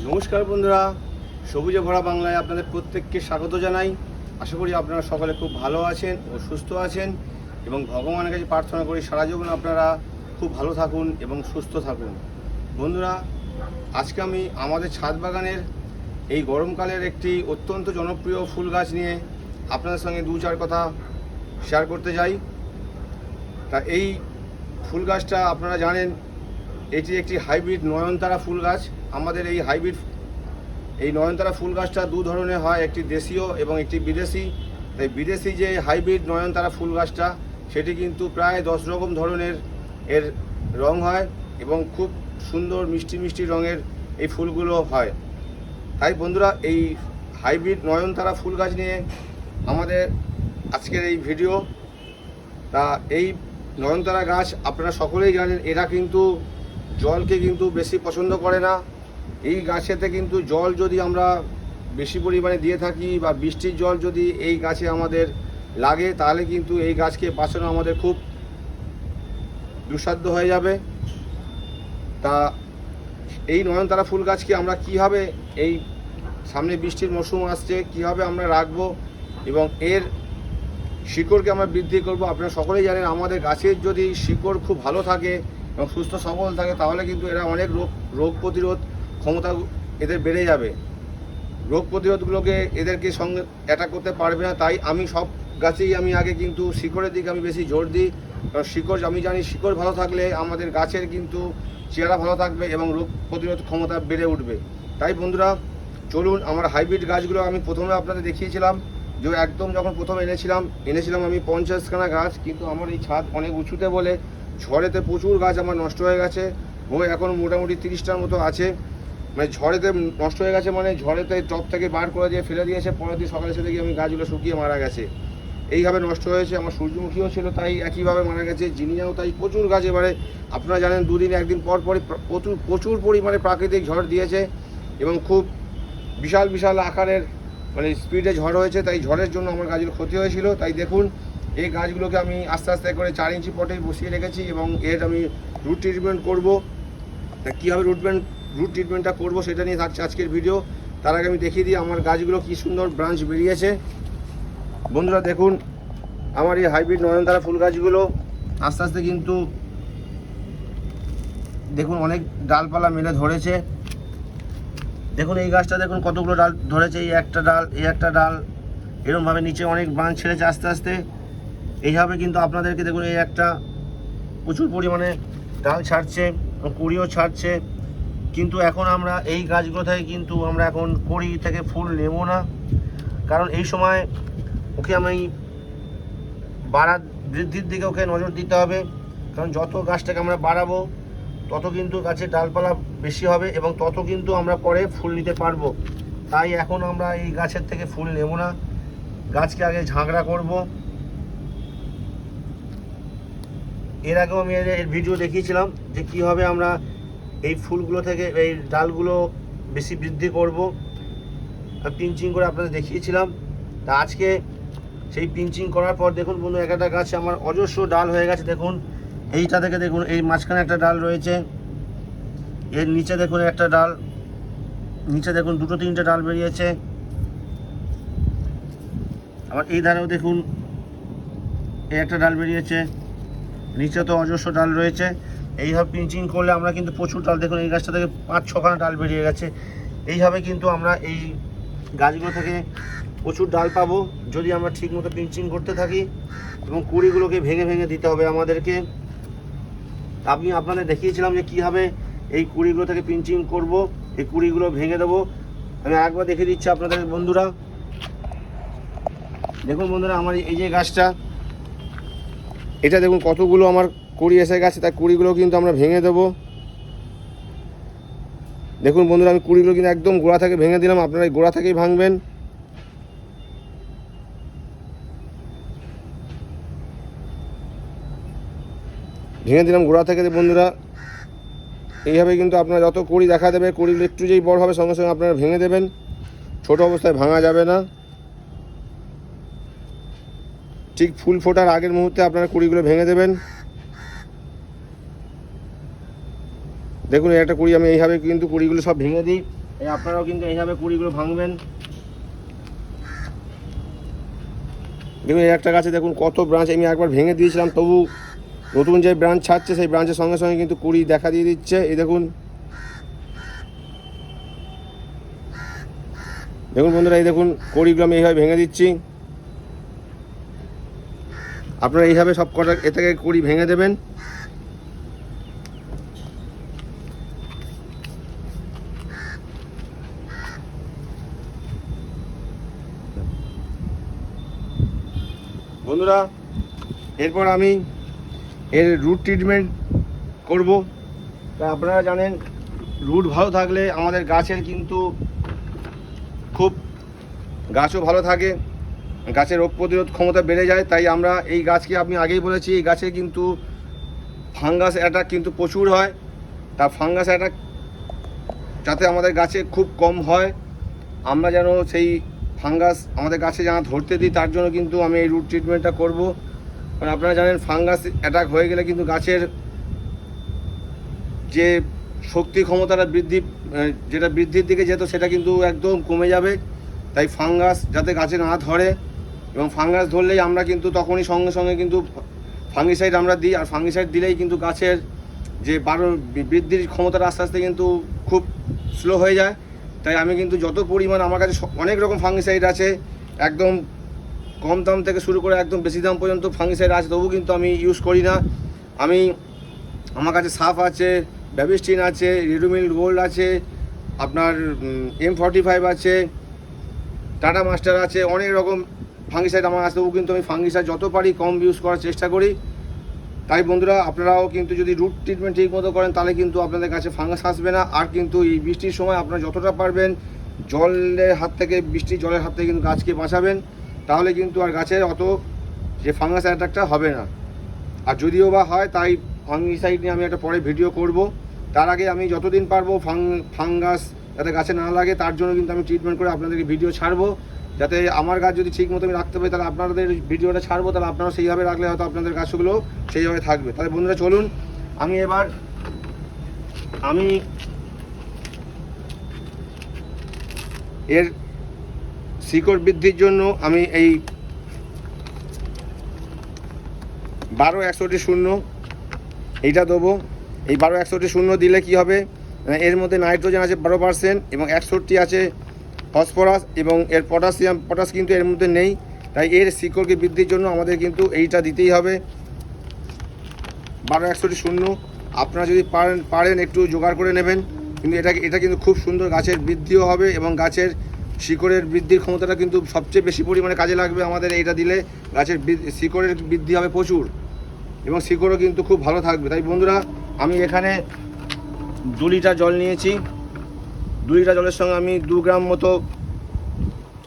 নমস্কার বন্ধুরা, সবুজে ভরা বাংলায় আপনাদের প্রত্যেককে স্বাগত জানাই। আশা করি আপনারা সকলে খুব ভালো আছেন ও সুস্থ আছেন এবং ভগবানের কাছে প্রার্থনা করি সারা জীবন আপনারা খুব ভালো থাকুন এবং সুস্থ থাকুন। বন্ধুরা, আজকে আমি আমাদের ছাদ বাগানের এই গরমকালের একটি অত্যন্ত জনপ্রিয় ফুল গাছ নিয়ে আপনাদের সঙ্গে দু চার কথা শেয়ার করতে চাই। তা এই ফুল গাছটা আপনারা জানেন এটি একটি হাইব্রিড নয়নতারা ফুল গাছ। আমাদের এই নয়নতারা ফুল গাছটা দু ধরনের হয়, একটি দেশীয় এবং একটি বিদেশি। তাই বিদেশি যে হাইব্রিড নয়নতারা ফুল গাছটা সেটি কিন্তু প্রায় 10 রকম ধরনের এর রং হয় এবং খুব সুন্দর মিষ্টি মিষ্টি রঙের এই ফুলগুলো হয়। তাই বন্ধুরা, এই হাইব্রিড নয়নতারা ফুল গাছ নিয়ে আমাদের আজকের এই ভিডিও। তা এই নয়নতারা গাছ আপনারা সকলেই জানেন এরা কিন্তু জলকে কিন্তু বেশি পছন্দ করে না। এই গাছেতে কিন্তু জল যদি আমরা বেশি পরিমাণে দিয়ে থাকি বা বৃষ্টির জল যদি এই গাছে আমাদের লাগে তাহলে কিন্তু এই গাছকে বাঁচানো আমাদের খুব দুঃসাধ্য হয়ে যাবে। তা এই নয়নতারা ফুল গাছকে আমরা কীভাবে এই সামনে বৃষ্টির মৌসুম আসছে কীভাবে আমরা রাখবো এবং এর শিকড়কে আমরা বৃদ্ধি করব। আপনারা সকলেই জানেন আমাদের গাছের যদি শিকড় খুব ভালো থাকে এবং সুস্থ সবল থাকে তাহলে কিন্তু এরা অনেক রোগ প্রতিরোধ ক্ষমতা এদের বেড়ে যাবে। রোগ প্রতিরোধগুলোকে এদেরকে সঙ্গে অ্যাটাক করতে পারবে না। তাই আমি সব গাছেই আমি আগে কিন্তু শিকড়ের দিকে আমি বেশি জোর দিই, কারণ শিকড় আমি জানি শিকড় ভালো থাকলে আমাদের গাছের কিন্তু চেহারা ভালো থাকবে এবং রোগ প্রতিরোধ ক্ষমতা বেড়ে উঠবে। তাই বন্ধুরা, চলুন আমার হাইব্রিড গাছগুলো আমি প্রথমে আপনাদের দেখিয়েছিলাম যে একদম যখন প্রথম এনেছিলাম আমি 50খানা গাছ, কিন্তু আমার এই ছাদ অনেক উঁচুতে বলে ঝড়েতে প্রচুর গাছ আমার নষ্ট হয়ে গেছে। এখন মোটামুটি 30টার মতো আছে। মানে ঝড়েতে নষ্ট হয়ে গেছে, মানে ঝড়েতে টপ থেকে বার করে দিয়ে ফেলে দিয়েছে, পরের দিন সকালে এসে দেখি আমি গাছগুলো শুকিয়ে মারা গেছে। এইভাবে নষ্ট হয়েছে। আমার সূর্যমুখীও ছিল তাই একইভাবে মারা গেছে, জিনিয়াও তাই। প্রচুর গাছ এবারে আপনারা জানেন দুদিন একদিন পর পরই প্রচুর পরিমাণে প্রাকৃতিক ঝড় দিয়েছে এবং খুব বিশাল বিশাল আকারের মানে স্পিডে ঝড় হয়েছে। তাই ঝড়ের জন্য আমার গাছগুলো ক্ষতি হয়েছিল। তাই দেখুন এই গাছগুলোকে আমি আস্তে আস্তে করে 4 ইঞ্চি পটে বসিয়ে রেখেছি এবং এর আমি রুট ট্রিটমেন্ট করবো। তা কীভাবে রুট ট্রিটমেন্টটা করবো সেটা নিয়ে থাকছে আজকের ভিডিও। তার আগে আমি দেখিয়ে দিই আমার গাছগুলো কী সুন্দর ব্রাঞ্চ বেরিয়েছে। বন্ধুরা দেখুন আমার এই হাইব্রিড নয়নতারা ফুল গাছগুলো আস্তে আস্তে কিন্তু দেখুন অনেক ডালপালা মেলে ধরেছে। দেখুন এই গাছটা দেখুন কতগুলো ডাল ধরেছে, এই একটা ডাল এরকমভাবে নিচে অনেক ব্রাঞ্চ ছেড়েছে আস্তে আস্তে। এইভাবে কিন্তু আপনাদেরকে দেখুন এই একটা প্রচুর পরিমাণে ডাল ছাড়ছে, কুড়িও ছাড়ছে। কিন্তু এখন আমরা এই গাছগুলো থেকে কিন্তু আমরা এখন কুড়ি থেকে ফুল নেব না, কারণ এই সময় ওকে আমি বৃদ্ধির দিকে ওকে নজর দিতে হবে। কারণ যত গাছটাকে আমরা বাড়াবো তত কিন্তু গাছের ডালপালা বেশি হবে এবং তত কিন্তু আমরা পরে ফুল নিতে পারবো। তাই এখন আমরা এই গাছের থেকে ফুল নেব না, গাছকে আগে ঝাঁকড়া করব। এর আগেও আমি এর ভিডিও দেখিয়েছিলাম যে কীভাবে আমরা এই ফুলগুলো থেকে এই ডালগুলো বেশি বৃদ্ধি করব, পিঞ্চিং করে আপনাদের দেখিয়েছিলাম। তা আজকে সেই পিঞ্চিং করার পর দেখুন বন্ধু একটা গাছে আমার অজস্র ডাল হয়ে গেছে। দেখুন এইটা থেকে দেখুন এই মাঝখানে একটা ডাল রয়েছে, এর নিচে দেখুন একটা ডাল, নিচে দেখুন 2-3টে ডাল বেরিয়েছে। আবার এই ধারেও দেখুন এই একটা ডাল বেরিয়েছে, নিচে তো অজস্র ডাল রয়েছে। এইভাবে পিঞ্চিং করলে আমরা কিন্তু প্রচুর ডাল, দেখুন এই গাছটা থেকে 5-6খানা ডাল বেরিয়ে গেছে। এইভাবে কিন্তু আমরা এই গাছগুলো থেকে প্রচুর ডাল পাবো যদি আমরা ঠিকমতো পিঞ্চিং করতে থাকি এবং কুড়িগুলোকে ভেঙে ভেঙে দিতে হবে আমাদেরকে। আমি আপনাদের দেখিয়েছিলাম যে কীভাবে এই কুড়িগুলো থেকে পিঞ্চিং করব, এই কুড়িগুলো ভেঙে দেবো। আমি আরেকবার দেখে দিচ্ছি আপনাদের বন্ধুরা। দেখুন বন্ধুরা আমার এই যে গাছটা, এটা দেখুন কতগুলো আমার কুড়ি এসে গেছে, তাই কুড়িগুলো কিন্তু আমরা ভেঙে দেবো। দেখুন বন্ধুরা আমি কুড়িগুলো কিন্তু একদম গোড়া থেকে ভেঙে দিলাম, আপনারা এই গোড়া থেকেই ভাঙবেন। ভেঙে দিলাম গোড়া থেকে বন্ধুরা। এইভাবে কিন্তু আপনারা যত কুড়ি দেখা দেবে, কুড়িগুলো একটু যেই বড় হবে সঙ্গে সঙ্গে আপনারা ভেঙে দেবেন, ছোট অবস্থায় ভাঙা যাবে না। ঠিক ফুল ফোটার আগের মুহূর্তে আপনারা কুড়িগুলো ভেঙে দেবেন। দেখুন এই একটা কুড়ি আমি এইভাবে কিন্তু কুড়িগুলো সব ভেঙে দিই। এই আপনারাও কিন্তু এইভাবে কুড়িগুলো ভাঙবেন। দেখুন এই একটা গাছে দেখুন কত ব্রাঞ্চ, আমি একবার ভেঙে দিয়েছিলাম, তবু নতুন যে ব্রাঞ্চ ছাড়ছে সেই ব্রাঞ্চের সঙ্গে সঙ্গে কিন্তু কুড়ি দেখা দিয়ে দিচ্ছে। এই দেখুন দেখুন বন্ধুরা, এই দেখুন কুড়িগুলো আমি এইভাবে ভেঙে দিচ্ছি। আপনারা এইভাবে সব কটা এ থেকে কুড়ি ভেঙে দেবেন। বন্ধুরা এরপর আমি এর রুট ট্রিটমেন্ট করব। তা আপনারা জানেন রুট ভালো থাকলে আমাদের গাছের কিন্তু খুব গাছও ভালো থাকে, গাছের রোগ প্রতিরোধ ক্ষমতা বেড়ে যায়। তাই আমরা এই গাছকে, আমি আগেই বলেছি, এই গাছে কিন্তু ফাঙ্গাস অ্যাটাক কিন্তু প্রচুর হয়। তা ফাঙ্গাস অ্যাটাক যাতে আমাদের গাছে খুব কম হয়, আমরা যেন সেই ফাঙ্গাস আমাদের গাছে যেন ধরতে দিই, তার জন্য কিন্তু আমি এই রুট ট্রিটমেন্টটা করব। কারণ আপনারা জানেন ফাঙ্গাস অ্যাটাক হয়ে গেলে কিন্তু গাছের যে শক্তি ক্ষমতাটা যেটা বৃদ্ধির দিকে যেত সেটা কিন্তু একদম কমে যাবে। তাই ফাঙ্গাস যাতে গাছে না ধরে, এবং ফাঙ্গাস ধরলেই আমরা কিন্তু তখনই সঙ্গে সঙ্গে কিন্তু ফাঙ্গিসাইড আমরা দিই। আর ফাঙ্গিসাইড দিলেই কিন্তু গাছের যে বৃদ্ধির ক্ষমতাটা আস্তে আস্তে কিন্তু খুব স্লো হয়ে যায়। তাই আমি কিন্তু যত পরিমাণ, আমার কাছে অনেক রকম ফাঙ্গিসাইড আছে, একদম কম দাম থেকে শুরু করে একদম বেশি দাম পর্যন্ত ফাঙ্গিসাইড আছে, তবু কিন্তু আমি ইউজ করি না। আমার কাছে সাফ আছে, ব্যাবিস্টিন আছে, রিডোমিল গোল্ড আছে, আপনার M45 আছে, টাটা মাস্টার আছে, অনেক রকম ফাঙ্গিসাইড আমার আছে, তবু কিন্তু আমি ফাঙ্গিসাইড যত পারি কম ইউজ করার চেষ্টা করি। তাই বন্ধুরা আপনারাও কিন্তু যদি রুট ট্রিটমেন্ট ঠিক মতো করেন তাহলে কিন্তু আপনাদের কাছে ফাঙ্গাস আসবে না। আর কিন্তু এই বৃষ্টির সময় আপনারা যতটা পারবেন জলের হাত থেকে, বৃষ্টির জলের হাত থেকে কিন্তু গাছকে বাঁচাবেন, তাহলে কিন্তু আর গাছের অত যে ফাঙ্গাস অ্যাটাকটা হবে না। আর যদিও বা হয়, তাই ফাঙ্গিসাইড নিয়ে আমি একটা পরে ভিডিও করব। তার আগে আমি যতদিন পারবো ফাঙ্গাস যাতে গাছে না লাগে তার জন্য কিন্তু আমি ট্রিটমেন্ট করে আপনাদেরকে ভিডিও ছাড়বো, যাতে আমার গাছ যদি ঠিক মতো আমি রাখতে পারি তাহলে আপনাদের ভিডিওটা ছাড়বো, তাহলে আপনারা সেইভাবে রাখলে হয়তো আপনাদের গাছগুলো সেইভাবে থাকবে। তাহলে বন্ধুরা চলুন, আমি এর শিকড় বৃদ্ধির জন্য আমি এই 12-61-0 এইটা দেবো। এই 12-61-0 দিলে কি হবে, এর মধ্যে নাইট্রোজেন আছে 12% এবং 61 আছে ফসফরাস, এবং এর পটাশ কিন্তু এর মধ্যে নেই। তাই এর শিকড়কে বৃদ্ধির জন্য আমাদের কিন্তু এইটা দিতেই হবে 12-61-0। আপনারা যদি পারেন একটু জোগাড় করে নেবেন, কিন্তু এটা কিন্তু খুব সুন্দর গাছের বৃদ্ধিও হবে, এবং গাছের শিকড়ের বৃদ্ধির ক্ষমতাটা কিন্তু সবচেয়ে বেশি পরিমাণে কাজে লাগবে আমাদের এইটা দিলে। গাছের শিকড়ের বৃদ্ধি হবে প্রচুর, এবং শিকড়ও কিন্তু খুব ভালো থাকবে। তাই বন্ধুরা আমি এখানে 2 লিটার জল নিয়েছি। 2 লিটার জলের সঙ্গে আমি 2 গ্রাম মতো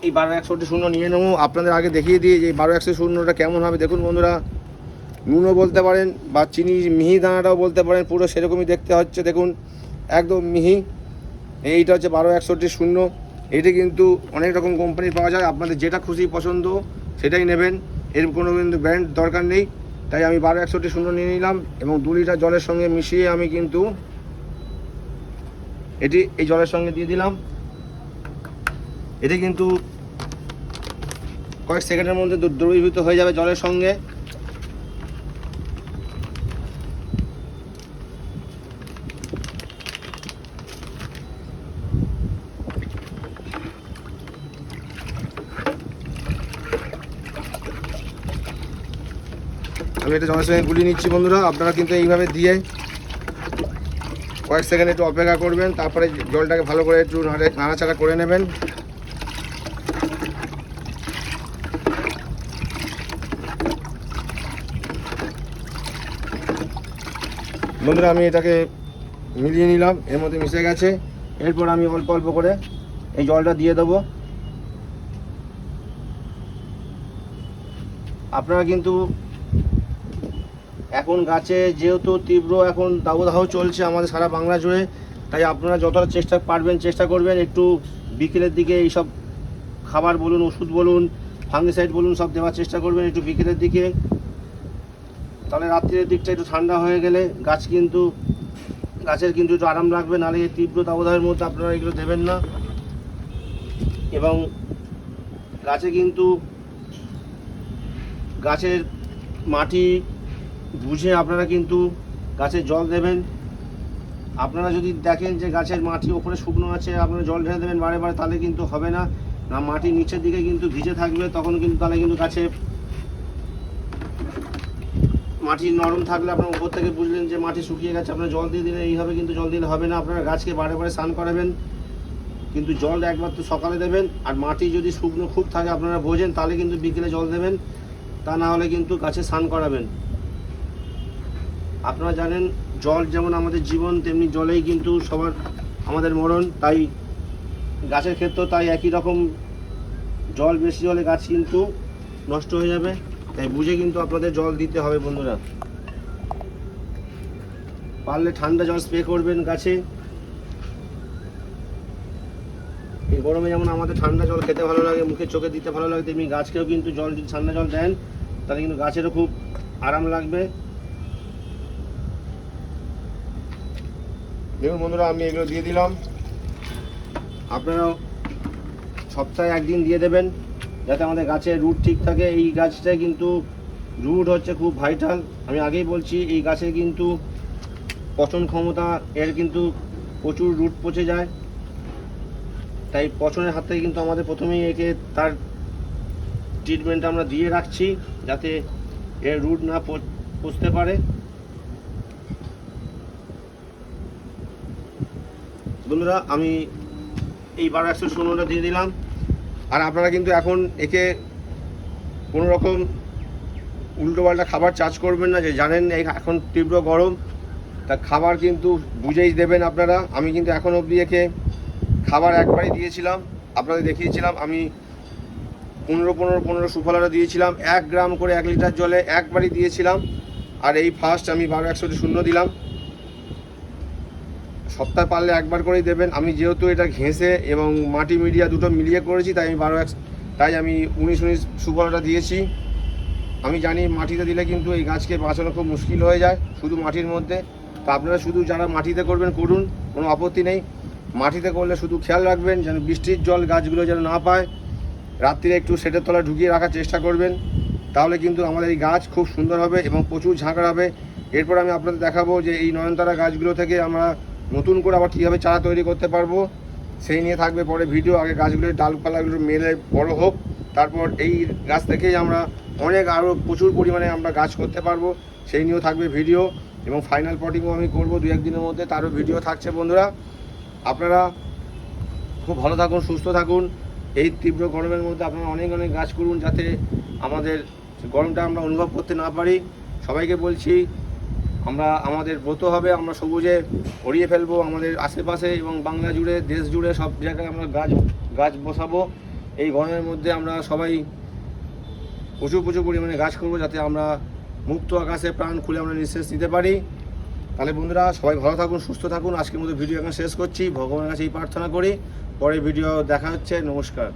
এই 12-61-0 নিয়ে নেবো। আপনাদের আগে দেখিয়ে দিই যে 12-61-0টা কেমন হবে। দেখুন বন্ধুরা, নুনও বলতে পারেন বা চিনি মিহি দানাটাও বলতে পারেন, পুরো সেরকমই দেখতে হচ্ছে। দেখুন একদম মিহি। এইটা হচ্ছে 12-61-0। এইটা কিন্তু অনেক রকম কোম্পানির পাওয়া যায়, আপনাদের যেটা খুশি পছন্দ সেটাই নেবেন, এর কোনো কিন্তু ব্র্যান্ড দরকার নেই। তাই আমি 12-61-0 নিয়ে নিলাম, এবং 2 লিটার জলের সঙ্গে মিশিয়ে আমি কিন্তু এই জলের সঙ্গে দিয়ে দিলাম। এটি কিন্তু কয়েক সেকেন্ডের মধ্যে দ্রবীভূত হয়ে যাবে জলের সঙ্গে। আমি এটা জলের সঙ্গে গুলিয়ে নিচ্ছি বন্ধুরা। আপনারা কিন্তু এইভাবে দিয়ে কয়েক সেকেন্ড একটু অপেক্ষা করবেন, তারপরে জলটাকে ভালো করে একটু নাড়াচাড়া করে নেবেন। বন্ধুরা আমি এটাকে মিলিয়ে নিলাম, এর মধ্যে মিশে গেছে। এরপর আমি অল্প অল্প করে এই জলটা দিয়ে দেবো। আপনারা কিন্তু এখন গাছে যেহেতু তীব্র এখন দাবদাহ চলছে আমাদের সারা বাংলা জুড়ে, তাই আপনারা যতটা চেষ্টা করবেন একটু বিকেলের দিকে এইসব খাবার বলুন, ওষুধ বলুন, ফাঙ্গিসাইড বলুন, সব দেওয়ার চেষ্টা করবেন একটু বিকেলের দিকে। তাহলে রাত্রির দিকটা একটু ঠান্ডা হয়ে গেলে গাছ কিন্তু গাছের কিন্তু একটু আরাম লাগবে, নাহলে এই তীব্র তাপদাহের মধ্যে আপনারা এগুলো দেবেন না। এবং গাছে কিন্তু গাছের মাটি বুঝে আপনারা কিন্তু গাছে জল দেবেন। আপনারা যদি দেখেন যে গাছের মাটি ওপরে শুকনো আছে, আপনারা জল ঢেলে দেবেন বারে বারে, তাহলে কিন্তু হবে না। না, মাটি নিচের দিকে কিন্তু ভিজে থাকবে, তখন কিন্তু তাহলে কিন্তু গাছে মাটি নরম থাকলে আপনার উপর থেকে বুঝলেন যে মাটি শুকিয়ে গেছে, আপনারা জল দিয়ে দিলেন। এইভাবে কিন্তু জল দিলে হবে না, আপনারা গাছকে বারে বারে স্নান করাবেন। কিন্তু জল একবার তো সকালে দেবেন, আর মাটি যদি শুকনো খুব থাকে আপনারা বোঝেন, তাহলে কিন্তু বিকেলে জল দেবেন, তা না হলে কিন্তু গাছে স্নান করাবেন। আপনারা জানেন জল যেমন আমাদের জীবন, তেমনি জলেই কিন্তু সবার আমাদের মরণ। তাই গাছের ক্ষেত্রেও তাই একই রকম, জল বেশি হলে গাছ কিন্তু নষ্ট হয়ে যাবে। তাই বুঝে কিন্তু আপনাদের জল দিতে হবে বন্ধুরা। পারলে ঠান্ডা জল স্প্রে করবেন গাছে। এই গরমে যেমন আমাদের ঠান্ডা জল খেতে ভালো লাগে, মুখে চোখে দিতে ভালো লাগে, তেমনি গাছকেও কিন্তু জল যদি ঠান্ডা জল দেন তাহলে কিন্তু গাছেরও খুব আরাম লাগবে। দেখুন বন্ধুরা, আমি এগুলো দিয়ে দিলাম। আপনারাও সপ্তাহে একদিন দিয়ে দেবেন, যাতে আমাদের গাছের রুট ঠিক থাকে। এই গাছটায় কিন্তু রুট হচ্ছে খুব ভাইটাল। আমি আগেই বলছি, এই গাছের কিন্তু পচন ক্ষমতা, এর কিন্তু প্রচুর রুট পচে যায়। তাই পচনের হাত থেকে কিন্তু আমাদের প্রথমেই একে তার ট্রিটমেন্ট আমরা দিয়ে রাখছি, যাতে এর রুট না পচতে পারে। বন্ধুরা, আমি এই 12-116টা দিয়ে দিলাম। আর আপনারা কিন্তু এখন একে কোনো রকম উল্টোপাল্টা খাবার চাষ করবেন না, যে জানেন এই এখন তীব্র গরম, তা খাবার কিন্তু বুঝেই দেবেন আপনারা। আমি কিন্তু এখন অবধি একে খাবার একবারই দিয়েছিলাম, আপনাদের দেখিয়েছিলাম। আমি 15 সুফলাটা দিয়েছিলাম 1 গ্রাম করে 1 লিটার জলে, একবারই দিয়েছিলাম। আর এই ফার্স্ট আমি 12-116 দিলাম। সপ্তাহে পারলে একবার করেই দেবেন। আমি যেহেতু এটা ঘেঁষে এবং মাটি মিডিয়া দুটো মিলিয়ে করেছি, তাই আমি 19 সুফলাটা দিয়েছি। আমি জানি মাটিতে দিলে কিন্তু এই গাছকে বাঁচানো খুব মুশকিল হয়ে যায় শুধু মাটির মধ্যে। তো আপনারা শুধু যারা মাটিতে করবেন করুন, কোনো আপত্তি নেই। মাটিতে করলে শুধু খেয়াল রাখবেন যেন বৃষ্টির জল গাছগুলো যেন না পায়। রাত্রিরে একটু শেডের তলায় ঢুকিয়ে রাখার চেষ্টা করবেন, তাহলে কিন্তু আমাদের এই গাছ খুব সুন্দর হবে এবং প্রচুর ঝাঁকড় হবে। এরপর আমি আপনাদের দেখাবো যে এই নয়নতারা গাছগুলো থেকে আমরা নতুন করে আবার কীভাবে চারা তৈরি করতে পারবো, সেই নিয়ে থাকবে পরে ভিডিও। আগে গাছগুলোর ডালপালাগুলো মেলে বড় হোক, তারপর এই গাছ থেকেই আমরা অনেক আরও প্রচুর পরিমাণে আমরা গাছ করতে পারবো, সেই নিয়েও থাকবে ভিডিও। এবং ফাইনাল পটিংও আমি করবো 2-1 দিনের মধ্যে, তারও ভিডিও থাকছে। বন্ধুরা, আপনারা খুব ভালো থাকুন, সুস্থ থাকুন। এই তীব্র গরমের মধ্যে আপনারা অনেক অনেক গাছ করুন, যাতে আমাদের গরমটা আমরা অনুভব করতে না পারি। সবাইকে বলছি, আমরা আমাদের ব্রত হবে, আমরা সবুজে ভরিয়ে ফেলবো আমাদের আশেপাশে এবং বাংলা জুড়ে, দেশ জুড়ে সব জায়গায় আমরা গাছ বসাবো। এই গরমের মধ্যে আমরা সবাই প্রচুর পরিমাণে গাছ করবো, যাতে আমরা মুক্ত আকাশে প্রাণ খুলে আমরা নিঃশ্বাস নিতে পারি। তাহলে বন্ধুরা, সবাই ভালো থাকুন, সুস্থ থাকুন। আজকের মতো ভিডিও এখন শেষ করছি। ভগবানের কাছে এই প্রার্থনা করি, পরে ভিডিও দেখা হচ্ছে। নমস্কার।